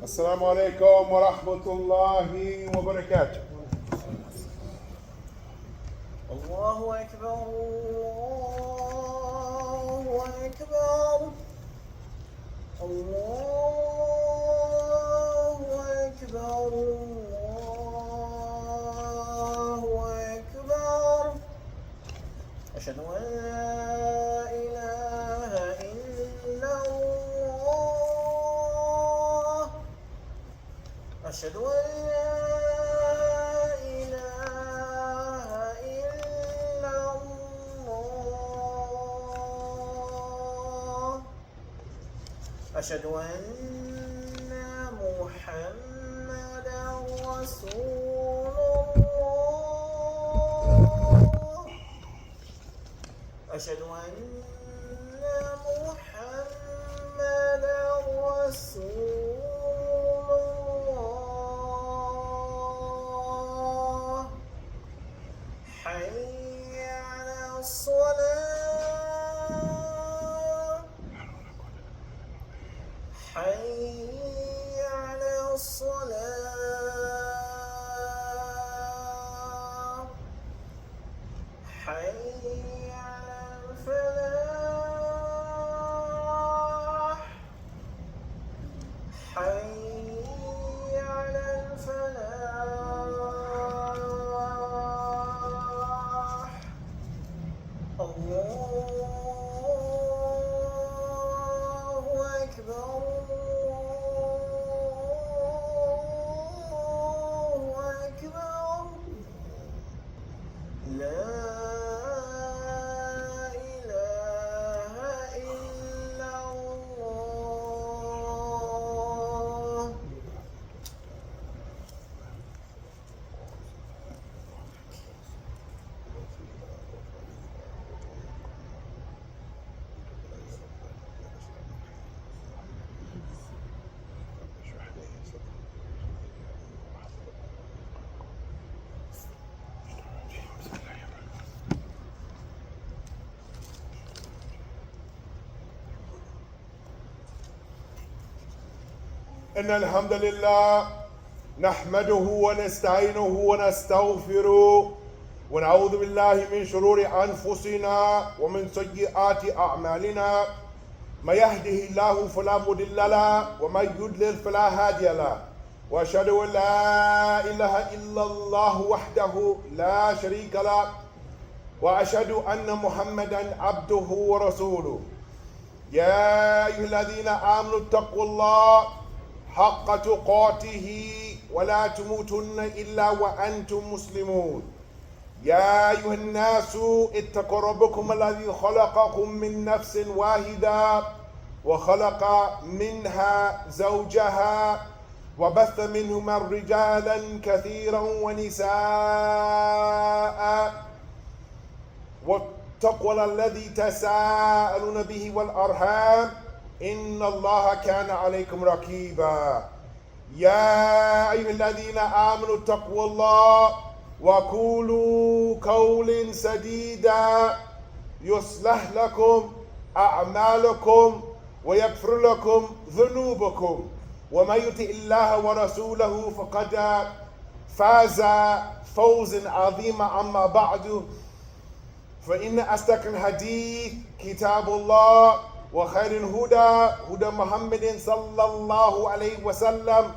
السلام عليكم ورحمة الله وبركاته. الله أكبر الله أكبر الله أكبر الله أكبر أشهد أن لا إله إلا الله أشهد أن لا إله إلا الله أشهد أن محمدا رسول الله أشهد أن محمدا رسول الله حي على الصلاة حي على الصلاة حي على الفلاح حي على الفلاح الله أكبر الله أكبر لا إله إلا الله إن الحمد لله نحمده ونستعينه ونستغفره ونعوذ بالله من شرور أنفسنا ومن سيئات أعمالنا. ما يهده الله فلا مضل له ومن يضلل فلا هادي له، وأشهد أن لا إله إلا الله وحده لا شريك له، وأشهد أن محمدا عبده ورسوله. يا أيها الذين آمنوا اتقوا الله حق تقاته ولا تموتن إلا وأنتم مسلمون. يا أيها الناس اتقوا ربكم الذي خلقكم من نفس واحدة وخلق منها زوجها وبث منهما رجالا كثيرا ونساء، واتقوا الذي تساءلون به والأرحام إن الله كان عليكم رقيبا. يا أيها الذين آمنوا اتقوا الله وقولوا قولا سديدا يصلح لكم أعمالكم ويغفر لكم ذنوبكم، ومن يطع الله ورسوله فقد فاز فوزا عظيما. أما بعد، فإن أصدق الحديث كتاب الله، وخير الهدى هدى محمد صلى الله عليه وسلم،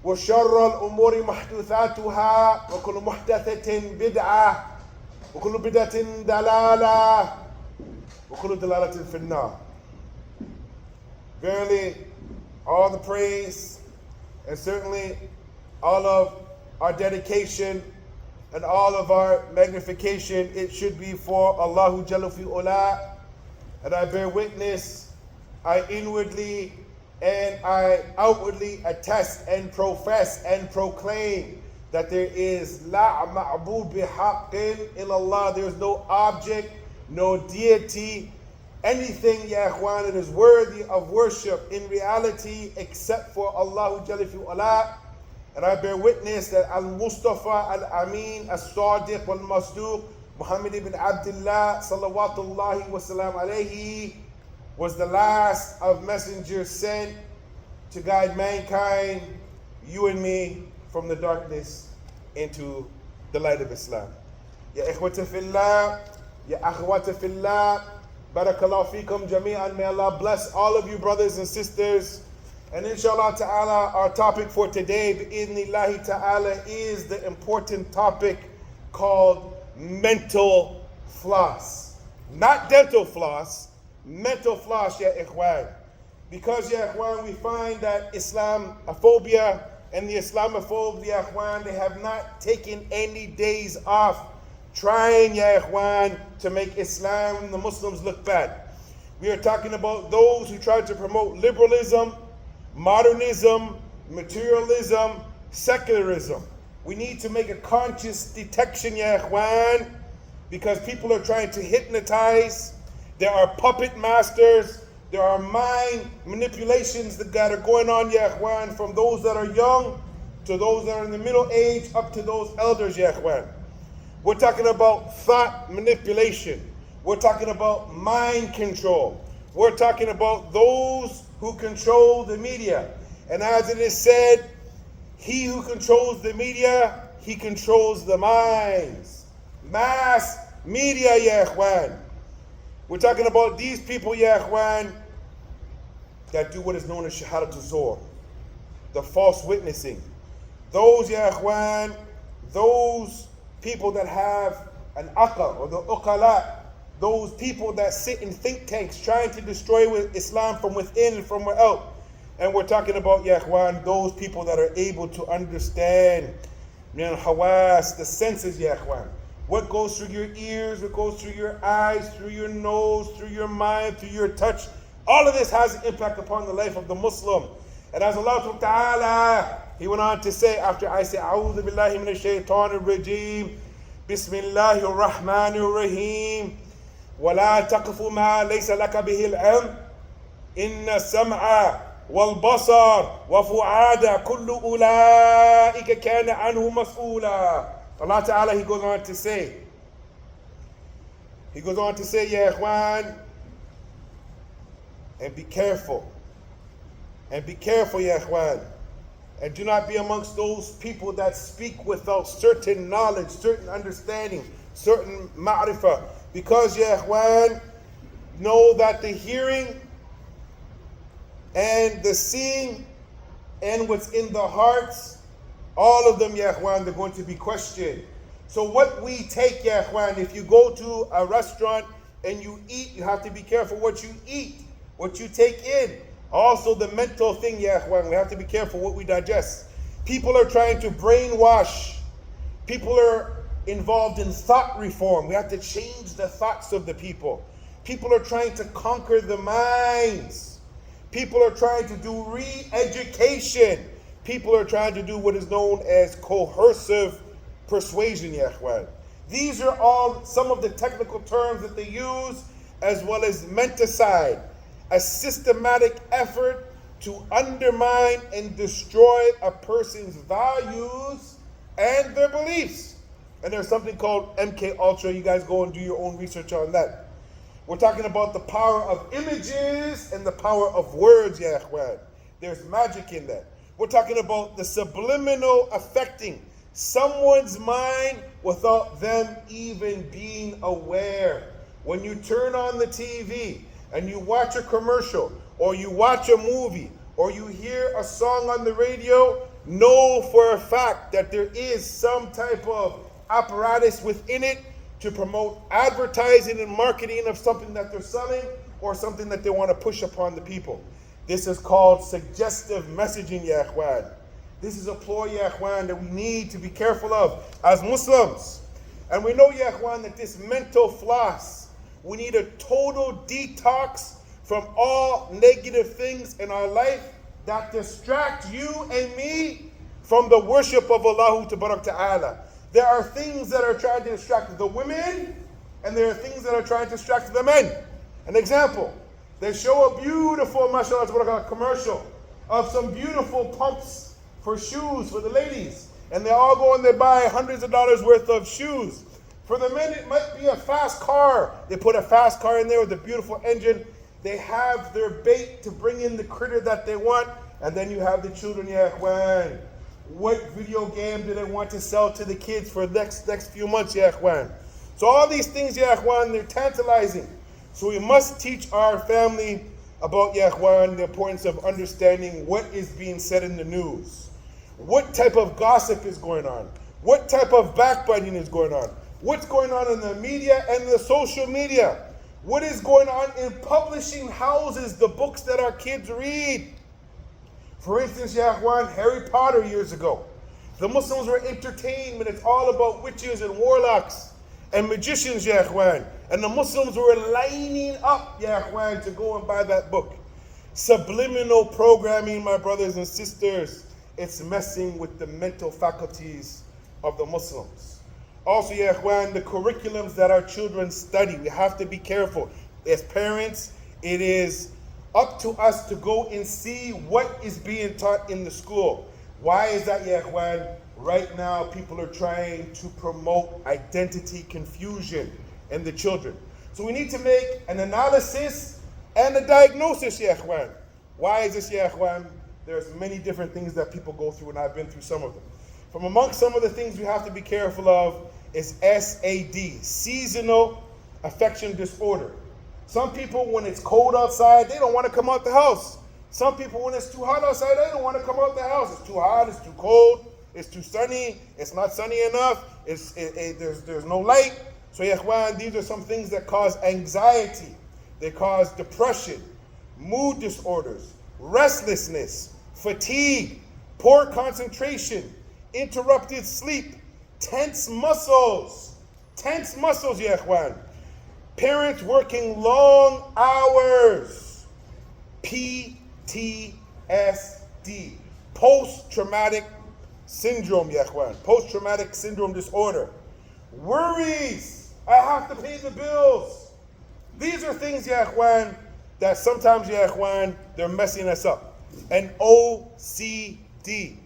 وشر الأمور محدثاتها، وكل محدثة بدعة، وكل بدعة دلالة، وكل دلالة في النار. Verily, all the praise and certainly all of our dedication and all of our magnification, it should be for Allahu Jalla fi Ula. And I bear witness, I inwardly and I outwardly attest and profess and proclaim that there is la ma'bud bihaqqin illallah. There is no object, no deity, anything, ya ikhwan, that is worthy of worship in reality except for Allahu Jalla fi Ula. And I bear witness that Al-Mustafa Al-Amin As-Sadiq Wal-Masduq Muhammad ibn Abdullah salawatullahi wa salam alayhi was the last of messengers sent to guide mankind, you and me, from the darkness into the light of Islam. Ya ikhwata fillah, ya akhwata fillah, barakallahu feekum jami'an. May Allah bless all of you brothers and sisters. And inshallah ta'ala, our topic for today, bi'idhnillahi ta'ala, is the important topic called mental floss. Not dental floss, mental floss, ya ikhwan. Because, ya ikhwan, we find that Islamophobia and the Islamophobes, ya ikhwan, they have not taken any days off trying, ya ikhwan, to make Islam and the Muslims look bad. We are talking about those who try to promote liberalism, modernism, materialism, secularism. We need to make a conscious detection, ya ikhwan, because people are trying to hypnotize. There are puppet masters. There are mind manipulations that are going on, ya ikhwan, from those that are young to those that are in the middle age up to those elders, ya ikhwan. We're talking about thought manipulation. We're talking about mind control. We're talking about those who control the media. And as it is said, he who controls the media, he controls the minds. Mass media, ya ikhwan. We're talking about these people, ya ikhwan, that do what is known as shahadat al-zur, the false witnessing. Those, ya ikhwan, those people that have an aqal, or the uqala, those people that sit in think tanks trying to destroy Islam from within and from without. And we're talking about, ya ikhwan, those people that are able to understand hawas, the senses, ya ikhwan. What goes through your ears, what goes through your eyes, through your nose, through your mind, through your touch. All of this has an impact upon the life of the Muslim. And as Allah subhanahu wa ta'ala, He went on to say, after I say, A'udhu billahi minash shaitanir rajim, Bismillahir Rahmanir Rahim, وَلَا تَقْفُ مَا لَيْسَ لَكَ بِهِ الْعِلْمِ إِنَّ السَّمْعَ وَالْبَصَرَ وَفُعَادَ كُلُّ أُولَٰئِكَ كَانَ عَنْهُ مَسْئُولًا. Allah Ta'ala, He goes on to say, ya ikhwan, and be careful. And be careful, ya ikhwan. And do not be amongst those people that speak without certain knowledge, certain understanding, certain ma'rifah. Because, ya ikhwan, know that the hearing and the seeing and what's in the hearts, all of them, ya ikhwan, they're going to be questioned. So what we take, ya ikhwan, if you go to a restaurant and you eat, you have to be careful what you eat, what you take in. Also the mental thing, ya ikhwan, we have to be careful what we digest. People are trying to brainwash. People are involved in thought reform. We have to change the thoughts of the people. People are trying to conquer the minds. People are trying to do re-education. People are trying to do what is known as coercive persuasion, ya ikhwan. These are all some of the technical terms that they use, as well as menticide, a systematic effort to undermine and destroy a person's values and their beliefs. And there's something called MK Ultra. You guys go and do your own research on that. We're talking about the power of images and the power of words, ya ikhwan. There's magic in that. We're talking about the subliminal affecting someone's mind without them even being aware. When you turn on the TV and you watch a commercial, or you watch a movie, or you hear a song on the radio, know for a fact that there is some type of apparatus within it to promote advertising and marketing of something that they're selling or something that they want to push upon the people. This is called suggestive messaging, ya ikhwan. This is a ploy, ya ikhwan, that we need to be careful of as Muslims. And we know, ya ikhwan, that this mental floss, we need a total detox from all negative things in our life that distract you and me from the worship of Allah Ta'ala. There are things that are trying to distract the women, and there are things that are trying to distract the men. An example, they show a beautiful, mashallah, commercial of some beautiful pumps for shoes for the ladies. And they all go and they buy hundreds of dollars worth of shoes. For the men, it might be a fast car. They put a fast car in there with a beautiful engine. They have their bait to bring in the critter that they want. And then you have the children, ya ikhwan. What video game do they want to sell to the kids for the next few months, ya ikhwan? So all these things, ya ikhwan, they're tantalizing. So we must teach our family about, ya ikhwan, the importance of understanding what is being said in the news. What type of gossip is going on? What type of backbiting is going on? What's going on in the media and the social media? What is going on in publishing houses, the books that our kids read? For instance, ya ikhwan, Harry Potter years ago. The Muslims were entertained when it's all about witches and warlocks and magicians, ya ikhwan. And the Muslims were lining up, ya ikhwan, to go and buy that book. Subliminal programming, my brothers and sisters, it's messing with the mental faculties of the Muslims. Also, ya ikhwan, the curriculums that our children study, we have to be careful. As parents, it is up to us to go and see what is being taught in the school. Why is that, ya ikhwan? Right now, people are trying to promote identity confusion in the children. So we need to make an analysis and a diagnosis, ya ikhwan. Why is this, ya ikhwan? There's many different things that people go through, and I've been through some of them. From amongst some of the things we have to be careful of is SAD, seasonal affection disorder. Some people, when it's cold outside, they don't want to come out the house. Some people, when it's too hot outside, they don't want to come out the house. It's too hot, it's too cold, it's too sunny, it's not sunny enough, there's no light. So, ya ikhwan, these are some things that cause anxiety. They cause depression, mood disorders, restlessness, fatigue, poor concentration, interrupted sleep, tense muscles, ya ikhwan. Parents working long hours, PTSD, post-traumatic syndrome, ya ikhwan, post-traumatic syndrome disorder. Worries, I have to pay the bills. These are things, ya ikhwan, that sometimes, ya ikhwan, they're messing us up. And OCD,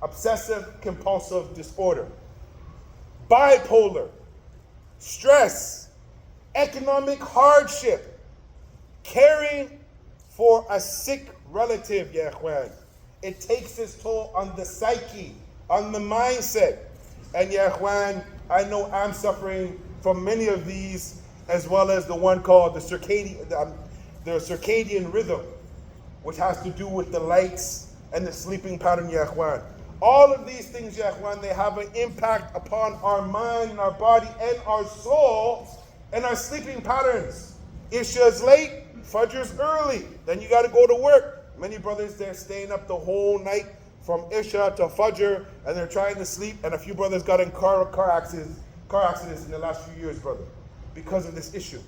obsessive compulsive disorder. Bipolar, stress, economic hardship, caring for a sick relative, ya ikhwan. It takes its toll on the psyche, on the mindset. And ya ikhwan, I know I'm suffering from many of these, as well as the one called the circadian rhythm, which has to do with the lights and the sleeping pattern, ya ikhwan. All of these things, ya ikhwan, they have an impact upon our mind and our body and our soul and our sleeping patterns. Isha's late, Fajr's early. Then you got to go to work. Many brothers, they're staying up the whole night from Isha to Fajr, and they're trying to sleep. And a few brothers got in car accidents in the last few years, brother, because of this issue.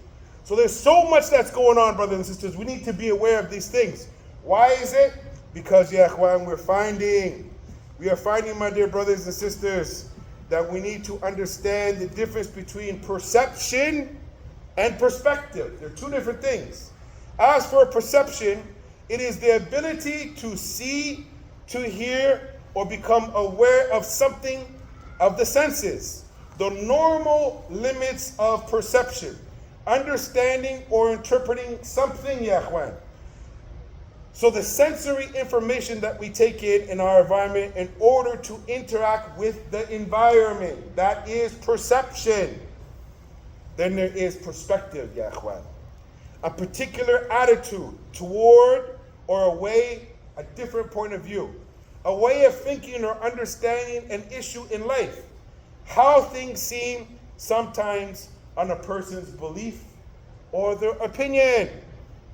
So there's so much that's going on, brothers and sisters. We need to be aware of these things. Why is it? Because, ya ikhwan, we are finding, my dear brothers and sisters, that we need to understand the difference between perception and perspective. They're two different things. As for perception, it is the ability to see, to hear, or become aware of something of the senses. The normal limits of perception. Understanding or interpreting something, ya ikhwan. So the sensory information that we take in our environment in order to interact with the environment, that is perception. Then there is perspective, ya ikhwan. A particular attitude toward or away a different point of view. A way of thinking or understanding an issue in life. How things seem sometimes on a person's belief or their opinion.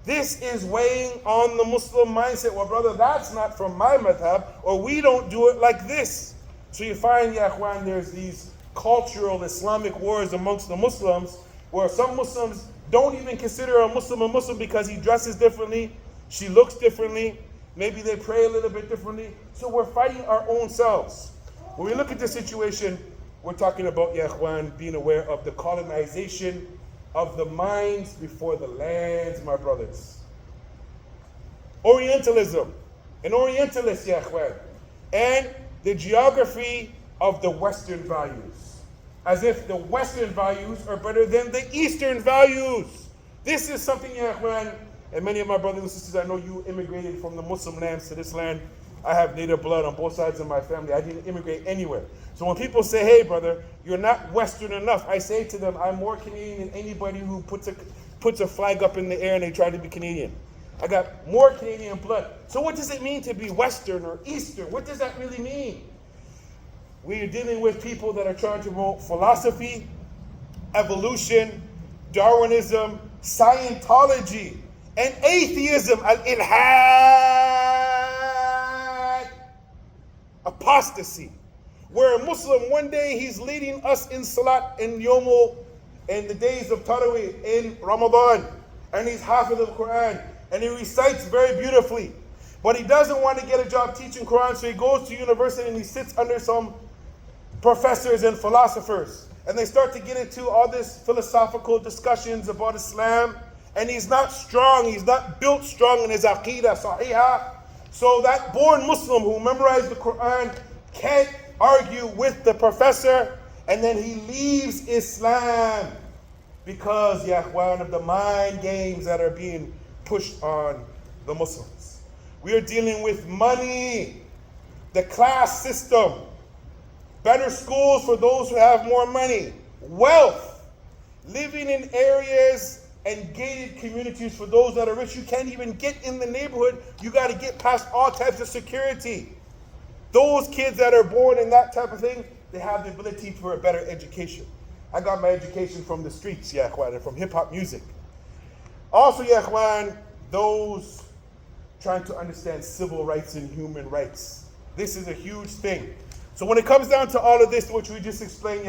This is weighing on the Muslim mindset. Well, brother, that's not from my madhab, or we don't do it like this. So you find, ya ikhwan, there's these cultural Islamic wars amongst the Muslims, where some Muslims don't even consider a Muslim because he dresses differently, she looks differently, maybe they pray a little bit differently. So we're fighting our own selves. When we look at this situation, we're talking about, ya ikhwan, being aware of the colonization of the minds before the lands, my brothers. Orientalism, an Orientalist, ya ikhwan, and the geography of the Western values. As if the Western values are better than the Eastern values. This is something, ya ikhwan, And many of my brothers and sisters, I know you immigrated from the Muslim lands to this land. I have native blood on both sides of my family. I didn't immigrate anywhere. So when people say, hey, brother, you're not Western enough, I say to them, I'm more Canadian than anybody who puts a flag up in the air and they try to be Canadian. I got more Canadian blood. So what does it mean to be Western or Eastern? What does that really mean? We're dealing with people that are trying to promote philosophy, evolution, Darwinism, Scientology, and atheism, al-ilhad, apostasy. Where a Muslim, one day he's leading us in Salat in Yomo, in the days of Taraweeh, in Ramadan, and he's Hafiz of Quran, and he recites very beautifully. But he doesn't want to get a job teaching Quran, so he goes to university and he sits under some professors and philosophers. And they start to get into all this philosophical discussions about Islam. And he's not strong, he's not built strong in his aqidah, sahihah. So that born Muslim who memorized the Quran can't argue with the professor, and then he leaves Islam because, one of the mind games that are being pushed on the Muslims. We are dealing with money, the class system, better schools for those who have more money, wealth, living in areas and gated communities for those that are rich. You can't even get in the neighborhood. You got to get past all types of security. Those kids that are born in that type of thing, they have the ability for a better education. I got my education from the streets, and from hip-hop music. Also, those trying to understand civil rights and human rights. This is a huge thing. So when it comes down to all of this, which we just explained,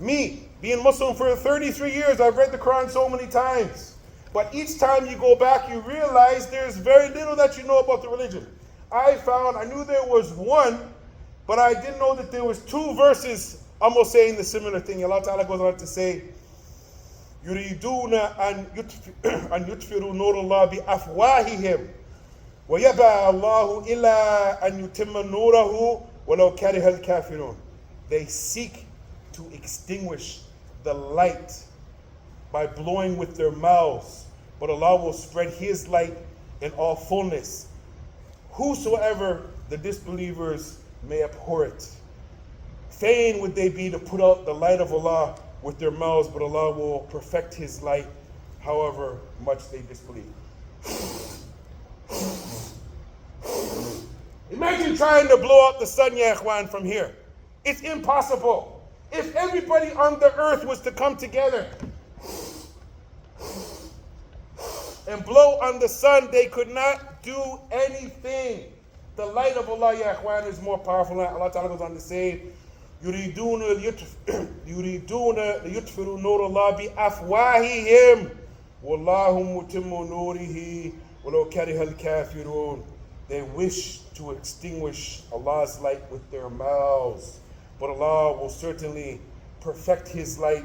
me, being Muslim for 33 years, I've read the Quran so many times. But each time you go back, you realize there's very little that you know about the religion. I knew there was one, but I didn't know that there was two verses almost saying the similar thing. Allah Ta'ala goes on to say, يُرِيدُونَ أَن يُطْفِرُوا نُورَ اللَّهِ بِأَفْوَاهِهِمْ وَيَبَى اللَّهُ إِلَّا أَن يُتِمَّ نُورَهُ وَلَوْ كَرِهَ الْكَافِرُونَ. They seek to extinguish the light by blowing with their mouths, but Allah will spread His light in all fullness. Whosoever the disbelievers may abhor it. Fain would they be to put out the light of Allah with their mouths, but Allah will perfect His light however much they disbelieve. Imagine trying to blow up the sun, ya ikhwan, from here. It's impossible. If everybody on the earth was to come together and blow on the sun, they could not do anything. The light of Allah, ya ikhwan, is more powerful. Allah Ta'ala goes on to say, يُرِيدُونَ لِيُطْفِرُوا نُورَ اللَّهِ بِأَفْوَاهِهِمْ وَاللَّهُ مُتِمُّ نُورِهِ وَلَوْ كَرِهَ الْكَافِرُونَ. They wish to extinguish Allah's light with their mouths, but Allah will certainly perfect His light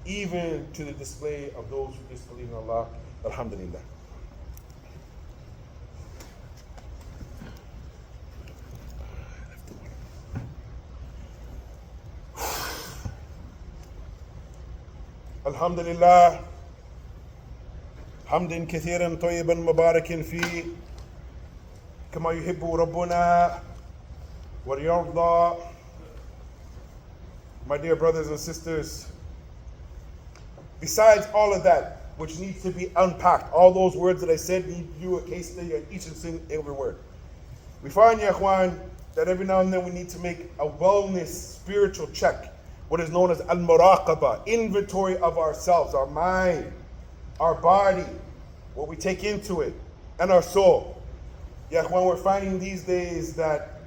even to the display of those who disbelieve in Allah. Alhamdulillah. Alhamdulillah. حمدا كثيرا طيبا مباركا فيه كما يحب ربنا ويرضى. My dear brothers and sisters, besides all of that, which needs to be unpacked, all those words that I said need to do a case study on each and every word. We find, ya ikhwan, that every now and then we need to make a wellness spiritual check, what is known as al-muraqaba, inventory of ourselves, our mind, our body, what we take into it, and our soul. Ya ikhwan, we're finding these days that,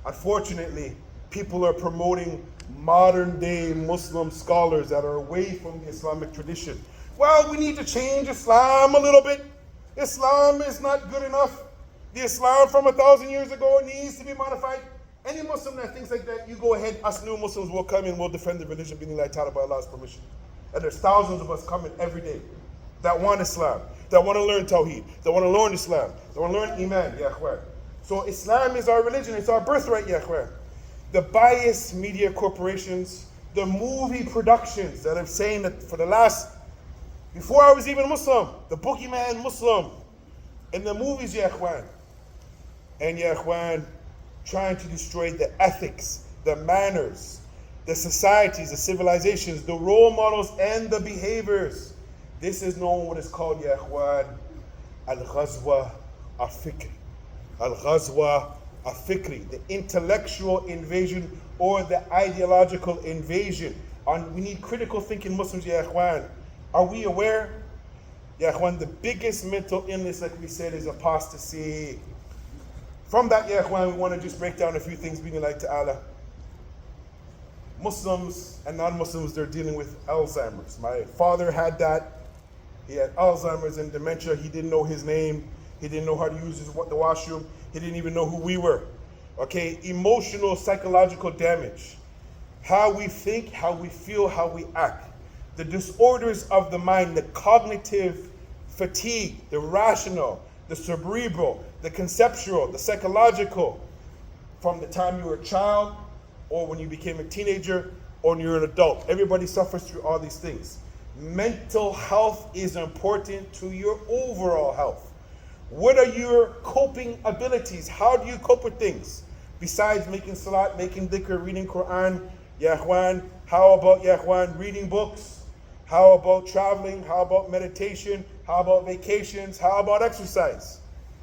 unfortunately, people are promoting modern day Muslim scholars that are away from the Islamic tradition. Well, we need to change Islam a little bit. Islam is not good enough. The Islam from 1,000 years ago needs to be modified. Any Muslim that thinks like that, you go ahead. Us new Muslims will come in, we'll defend the religion by Allah's permission. And there's thousands of us coming every day that want Islam, that want to learn Tawheed, that want to learn Islam, that want to learn Iman, ya ikhwan. So Islam is our religion, it's our birthright, ya ikhwan. The biased media corporations, the movie productions that are saying that for the last Before I was even Muslim, the boogeyman Muslim in the movies, ya ikhwan. And ya ikhwan, trying to destroy the ethics, the manners, the societies, the civilizations, the role models, and the behaviors. This is known what is called, ya ikhwan, al-ghazwa al-fikri. Al-ghazwa al-fikri, the intellectual invasion or the ideological invasion. We need critical thinking Muslims, ya ikhwan. Are we aware? Ya ikhwan, the biggest mental illness, like we said, is apostasy. From that, ya ikhwan, we want to just break down a few things, being like ta'ala. Muslims and non-Muslims, they're dealing with Alzheimer's. My father had that. He had Alzheimer's and dementia. He didn't know his name. He didn't know how to use the washroom. He didn't even know who we were. Okay, emotional, psychological damage. How we think, how we feel, how we act. The disorders of the mind, the cognitive fatigue, the rational, the cerebral, the conceptual, the psychological, from the time you were a child, or when you became a teenager, or when you're an adult. Everybody suffers through all these things. Mental health is important to your overall health. What are your coping abilities? How do you cope with things? Besides making salat, making dhikr, reading Quran, ya ikhwan, how about, ya ikhwan, reading books? How about traveling? How about meditation? How about vacations? How about exercise?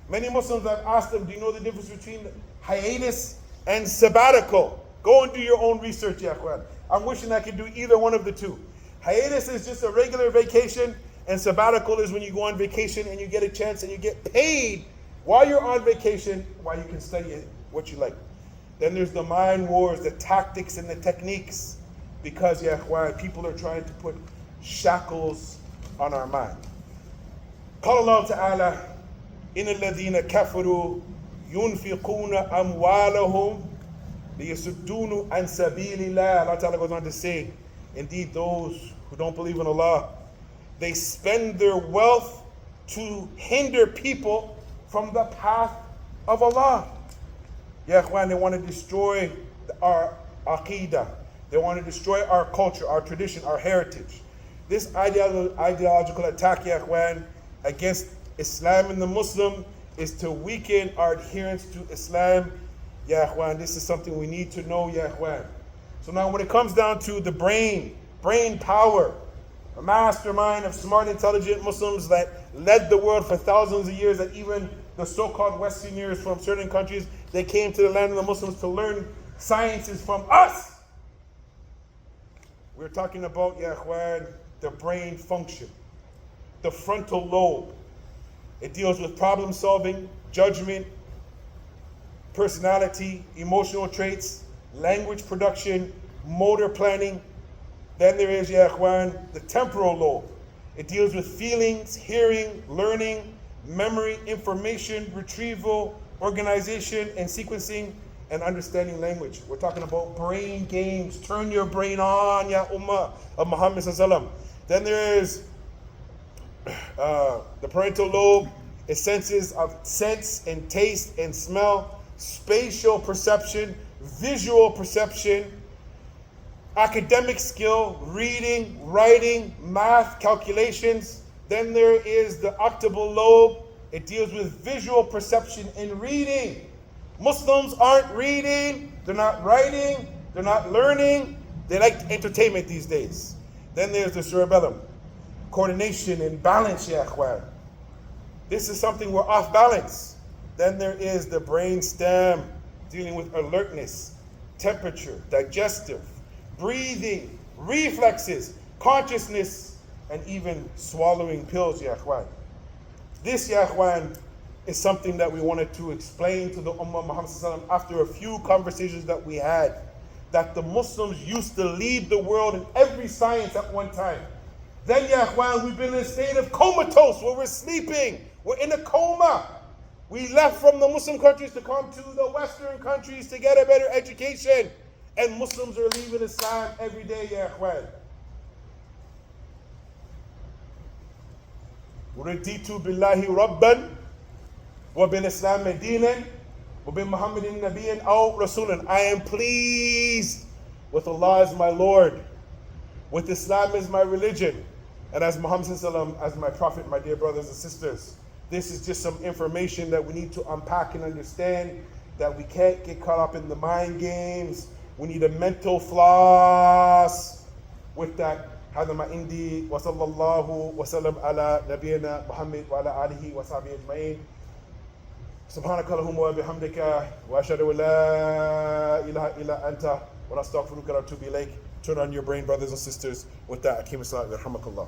Many Muslims, I've asked them, do you know the difference between hiatus and sabbatical? Go and do your own research, ya ikhwan. I'm wishing I could do either one of the two. Hiatus is just a regular vacation, and sabbatical is when you go on vacation and you get a chance and you get paid while you're on vacation, while you can study what you like. Then there's the mind wars, the tactics and the techniques, because, ya ikhwan, people are trying to put shackles on our mind. قال الله تعالى إن الذين كفروا ينفقون أموالهم ليصدون عن سبيل الله. Allah Ta'ala goes on to say, indeed those who don't believe in Allah, they spend their wealth to hinder people from the path of Allah. Ya ikhwan, they want to destroy our aqidah. They want to destroy our culture, our tradition, our heritage. This ideological attack, ya ikhwan, against Islam and the Muslim is to weaken our adherence to Islam. Ya ikhwan, this is something we need to know, ya ikhwan. So now when it comes down to the brain power, a mastermind of smart, intelligent Muslims that led the world for thousands of years, that even the so-called Westerners from certain countries, they came to the land of the Muslims to learn sciences from us. We're talking about, ya ikhwan, the brain function, the frontal lobe. It deals with problem solving, judgment, personality, emotional traits, language production, motor planning. Then there is, ya ikhwan, the temporal lobe. It deals with feelings, hearing, learning, memory, information, retrieval, organization, and sequencing, and understanding language. We're talking about brain games. Turn your brain on, ya ummah of Muhammad sallallahu alaihi wasallam. Then there is the parental lobe. It senses of sense and taste and smell, spatial perception, visual perception, academic skill, reading, writing, math, calculations. Then there is the occipital lobe. It deals with visual perception and reading. Muslims aren't reading, they're not writing, they're not learning. They like entertainment these days. Then there's the cerebellum, coordination and balance, ya ikhwan. This is something we're off balance. Then there is the brain stem, dealing with alertness, temperature, digestive, breathing, reflexes, consciousness, and even swallowing pills, ya ikhwan. This, ya ikhwan, is something that we wanted to explain to the Ummah Muhammad sallallahu alaihi wasallam after a few conversations that we had, that the Muslims used to lead the world in every science at one time. Then, ya ikhwan, we've been in a state of comatose where we're sleeping. We're in a coma. We left from the Muslim countries to come to the Western countries to get a better education. And Muslims are leaving Islam every day, ya ikhwan. Raditu billahi rabban wa bil Islam dinan wa bi Muhammadin nabiyyan aw rasulan. I am pleased with Allah as my Lord, with Islam as my religion, And as Muhammad sallallahu, as my prophet, my dear brothers and sisters, this is just some information that we need to unpack and understand, that we can't get caught up in the mind games. We need a mental floss. With that, هذا ما عندي وصلى الله وسلم على نبينا محمد وعلى آله وصحبه أجمعين. سبحانك اللهم وبحمدك وأشهد أن لا إله إلا أنت ونستغفرك ونتوب إليك. Turn on your brain, brothers and sisters. With that, Akim Assalam, yarhamakallah.